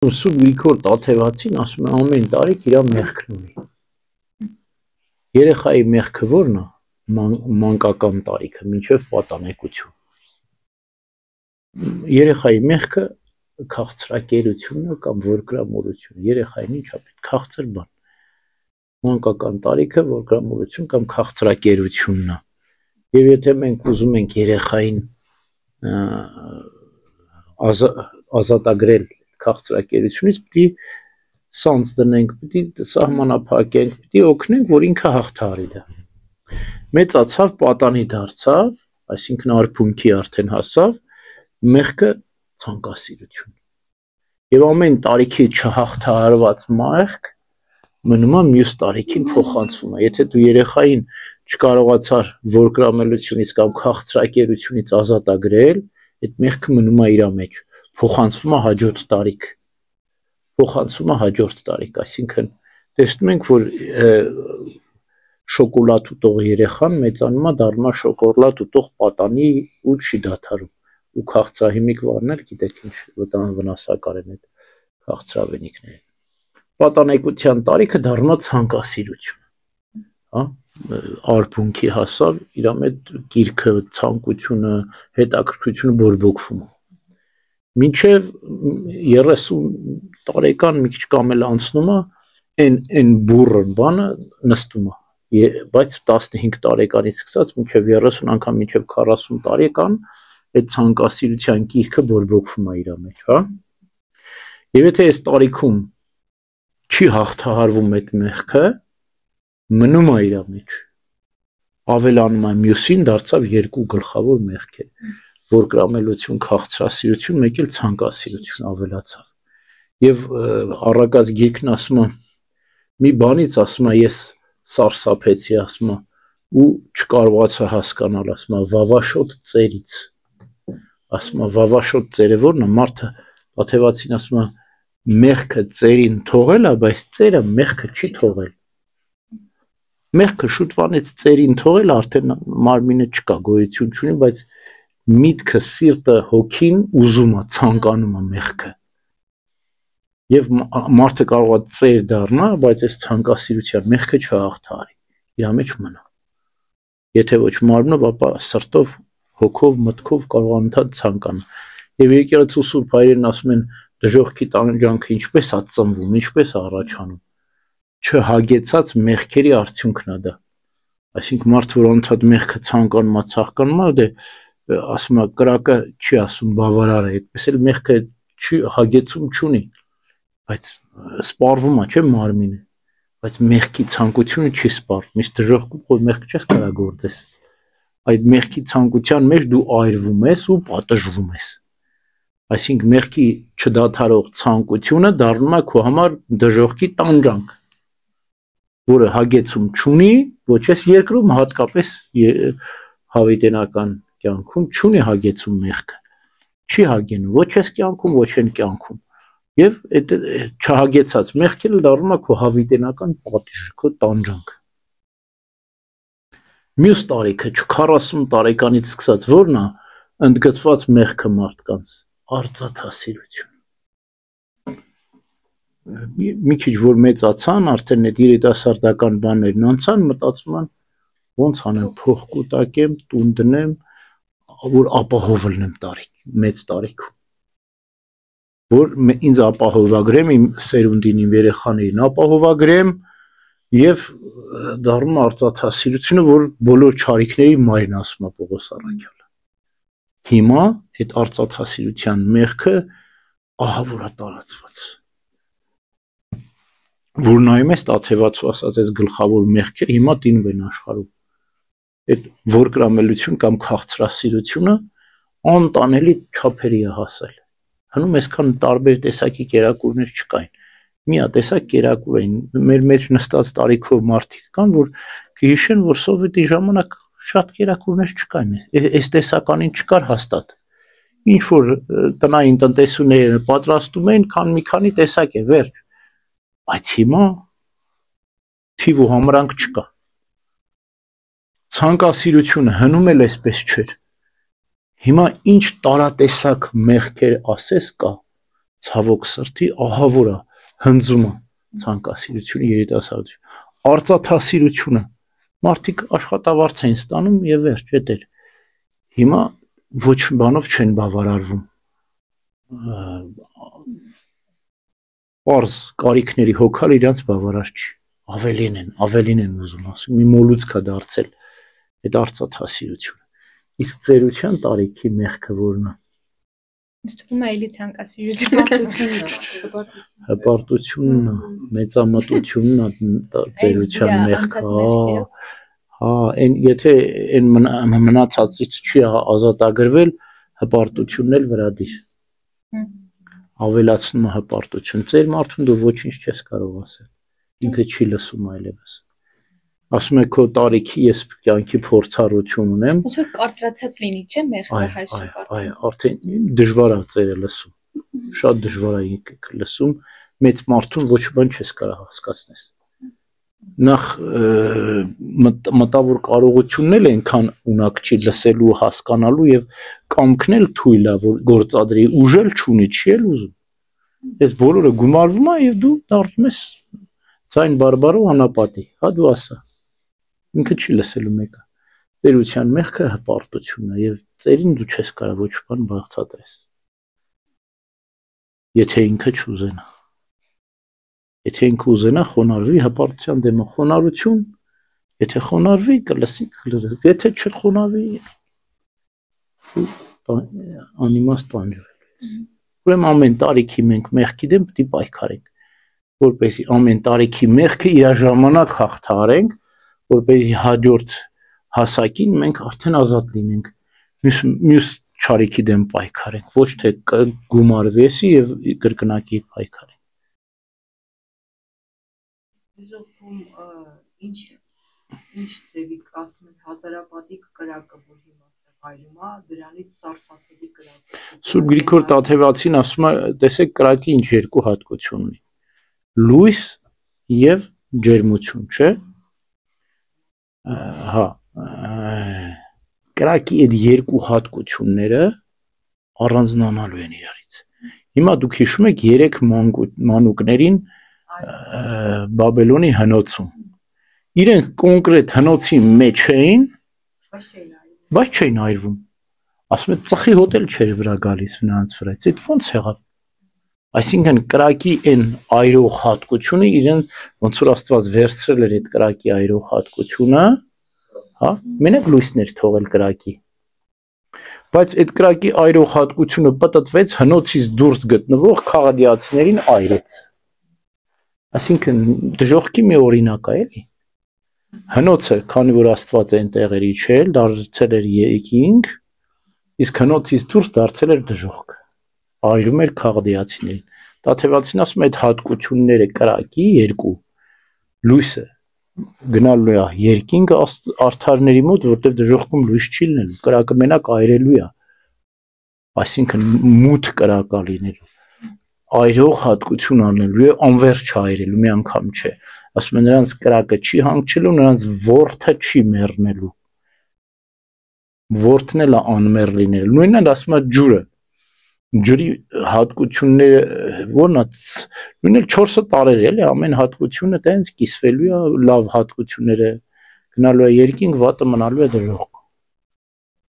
Սուրբ Գրիգոր Տաթևացին ասում է ամեն տարիք իր մեղքն ունի։ Երեխայի մեղքը ո՞րն է, մանկական տարիքը, մինչև պատանեկություն։ Երեխայի մեղքը քաղցրակերությունն է կամ որգրամոլությունը։ Երեխային ինչա պետք քաղցր բան։ Մանկական տարիքը որգրամոլություն կամ քաղցրակերությունն է։ Եվ եթե մենք ուզում ենք երեխային ազատագրել քաղցրակերությունից, պիտի սանձ դնենք, պիտի սահմանափակենք, պիտի օգնենք, որ ինքը հաղթահարի դա։ Մեծացավ, պատանի դարձավ, այսինքն արբունքի արդեն հասավ, մեղքը ցանկասիրություն։ Եվ ամեն տարիքի չհաղթահարված մեղք մնում է մյուս տարիքին փոխանցվում է։ Եթե դու երեխային չկարողացար որգրամելությունից կամ քաղցրակերությունից ազատագրել, այդ մեղքը մնում է իր մեջ, փոխանցվում է հաջորդ տարիք։ Այսինքն տեսնում ենք, որ շոկոլադ ուտող երեխան մեծանում է, դառնում է շոկոլադ ուտող պատանի ու չի դադարում։ Ու քաղցրահիմիկ վարնել, գիտեք ինչ վնասակար են այդ քաղցրավենիքները։ Պատանեկության տարիքը դառնում է ցանկասիրություն, հա, արբունքի հասավ, իր մեջ գիրքը, ցանկությունը, հետաքրքրությունը բորբոքվում է։ Մինչև 30 տարեկան մի քիչ կամ էլ անցնում է, այն բուրըն բանը նստում է, բայց 15 տարեկանից սկսած մինչև 30 անգամ մինչև 40 տարեկան այդ ցանկասիրության գիրքը բորբոքվում է իր մեջ, հա։ Եվ եթե այս տարիքում չի հաղթահարվում այդ մեղքը, մնում է իր մեջ, ավելանում է մյուսին, դարձավ երկու գլխավոր մեղքեր, որգրամելություն, քաղցրասիրություն, մեկ էլ ցանկասիրություն ավելացավ։ Եվ առակած գիրքն ասում է, մի բանից ասում է, ես սարսափեցի, ասում է, ու չկարողացա հասկանալ, ասում է, վավաշոտ ծերից, ասում է, վավաշոտ ծերը ո՞րն է, մարդը Տաթևացին ասում է, մեղքը ծերին թողել է, բայց ծերը մեղքը չի թողել։ Մեղքը շուտվանից ծերին թողել, արդեն մարմինը չկա, գոյություն չունի, բայց միտքը, սիրտը, հոգին ուզում է, ցանկանում է մեղքը։ Եվ մարդը կարող է ծեր դառնա, բայց այս ցանկասիրության մեղքը չհաղթահարի, իր մեջ մնա։ Եթե ոչ մարմնով, ապա սրտով, հոգով, մտքով կարող անընդհատ ցանկանա։ Եվ եկեղեցու սուրբ հայրերն ասում են, դժոխքի տանջանքը ինչպես է ծնվում, ինչպես է առաջանում։ Չհագեցած մեղքերի արդյունքն է դա։ Այսինքն մարդ, որ անընդհատ մեղքը ցանկանում է, ցաղկանում է, դե ասում է կրակը չի ասում բավարար է, այդպես էլ մեղքը չի հագեցում չունի, բայց սպառվում է, չէ՞ մարմինը, բայց մեղքի ցանկությունը չի սպառվում, իսկ դժոխքում խոր մեղք չես կարող գործես։ Այդ մեղքի ցանկության մեջ դու այրվում ես ու պատժվում ես։ Այսինքն մեղքի չդադարող ցանկությունը դառնում է քո համար դժոխքի տանջանք, որը հագեցում չունի, ոչ ես երկրում, հատկապես հավիտենական կյանքում չունի հագեցում մեղքը, չի հագենում, ոչ ես կյանքում, ոչ են կյանքում, եւ այդ չհագեցած մեղքը դառնում է քո հավիտենական պատիժը, քո տանջանքը։ Մյուս տարիքը 40 տարեկանից սկսած ո՞րն է ընդգծված մեղքը մարդկանց, արծաթասիրություն։ Մի քիչ որ մեծացան, արդեն այդ երիտասարդական բաներն անցան, մտածում են ոնց անեմ, փող կուտակեմ, տուն դնեմ, որ ապահով լինեմ մեծ տարիքում, որ ինձ ապահովագրեմ, իմ սերունդին, իմ երեխաներին ապահովագրեմ եւ դառնում արծաթասիրությունը, որ բոլոր չարիքների մայրն ասում է Պողոս Առաքյալը։ Հիմա այդ արծաթասիրության մեղքը ահա որ է տարածված։ Որ նայում ես Տաթևացու ասած այս գլխավոր մեղքերը հիմա տինում են աշխարհում։ Այդ որգրամելություն կամ քաղցրասիրությունը անտանելի չափերի է հասել։ Հնում այսքան տարբեր տեսակի կերակուրներ չկային։ Միատեսակ կերակուր էին, մեր մեջ նստած տարիքով մարդիկ կան, որ կհիշեն, որ սովետի ժամանակ շատ կերակուրներ չկային, այս տեսականին չկար հաստատ։ Ինչ որ տնային տնտեսուները պատրաստում էին, մի քանի տեսակ է, վերջ։ Բայց հիմա թիվ ու համրանք չկա։ Ցանկասիրությունը հնում էլ այսպես չէր։ Հիմա ինչ տարատեսակ մեղքեր ասես կա, ցավոք սրտի ահավոր է հնձում է ցանկասիրությունը երիտասարդություն արծաթասիրությունը մարդիկ աշխատավարձ են ստանում եւ վերջ էդ հիմա ոչ բանով չեն բավարարվում Պարզ կարիքների հոգալ իրանց բավարար չի ավելին են ուզում ասում մի մոլուցք է դարձել այդ արծաթասիրությունը իսկ ծերության տարիքի մեղքը որն է Ստում է էլի ցանկասիրությունը հպարտությունն է մեծամտությունն է ծերության մեղքը այն եթե այն մնացածից չի ազատագրվել հպարտությունն էլ վրա դիր ավելացնում է հպարտություն ծեր մարդուն դու ոչինչ չես կարող ասել ինքը չի լսում այլևս ասում է քո տարիքի ես կյանքի փորձառություն ունեմ ոնց որ կարծրացած լինի չէ մեղքը հայր այո արդեն դժվար է ծերը լսում շատ դժվար է լսում մեծ մարդուն ոչ բան չես կարող հասկացնես նախ մտավոր կարողությունն էլ այնքան ունակ չի լսելու հասկանալու եւ կամքն էլ թույլ է որ գործադրի ուժել չունի չի էլ ուզում այս բոլորը գումարվում է եւ դու դառնում ես ցայն բարբարով անապատի հա դու ասա ինքը չի լսելու մեկը ծերության մեղքը հպարտությունն է եւ ծերին դու չես կարող ոչ բան բացատրես եթե ինքը չուզենա եթե ինքը ուզենա խոնարհվի հպարտության դեմը խոնարհություն եթե խոնարհվի կլսի եթե չխոնարհվի անիմաստ տանջվելու ուրեմն ամեն տարիքի մենք մեղքի դեմ պետք է պայքարենք որպեսզի ամեն տարիքի մեղքը իր ժամանակ հաղթահարենք որպեսզի հաջորդ հասակին մենք արդեն ազատ լինենք մյուս չարիքի դեմ պայքարենք ոչ թե գումարվեսի եւ կրկնակի պայքարենք ինչ ձևի ասում են հազարապատիկ կրակը որ հիմա հայրում է դրանից սարսափելի կրակ Սուրբ Գրիգոր Տաթևացին ասում է տեսեք կրակի ինչ երկու հատկություն ունի լույս եւ ջերմություն չէ հա կրակի այդ երկու հատկությունները առանձնանալու են իրարից հիմա դուք հիշում եք 3 մանուկներին Բաբելոնի հնոցում իրենք կոնկրետ հնոցի մեջ էին բայց չէին այրվում ասում են ծխի հոտ էլ չէր վրա գալիս նրանց վրայից այդ ո՞նց եղավ այսինքն կրակի այն այրող հատկությունը իրեն ոնց որ Աստված վերցրել էր այդ կրակի այրող հատկությունը հա մենակ լույսներ թողել կրակի բայց այդ կրակի այրող հատկությունը պատտվեց հնոցից դուրս գտնվող քաղաքացիներին այրեց այսինքն դժողքի մի օրինակ է էլի հնոցը քանի որ Աստված այնտեղ էր իջել դարձել էր երկինք իսկ հնոցից դուրս դարձել էր դժողք այրում էր քաղաքացիներին Տաթևացին ասում է այդ հատկությունները կրակի երկու լույսը գնալու է երկինքը արդարների մոտ որտեղ դժողքում լույս չի լինելու կրակը մենակ այրելու է այսինքն մութ կրակ է լինելու այրող հատկություն անելու է անverջ այրելու մի անգամ չէ ասում են նրանց կրակը չի հանգչելու նրանց որդը չի մեռնելու որդն էլ է անմեռ լինելու նույնն էլ ասում է ջուրը ջրի հատկությունները ո՞րն է նույնն էլ 4 տարեր էլի ամեն հատկությունը տենց կիսվելու է լավ հատկությունները գնալու է երկինք վատը մնալու է դժողք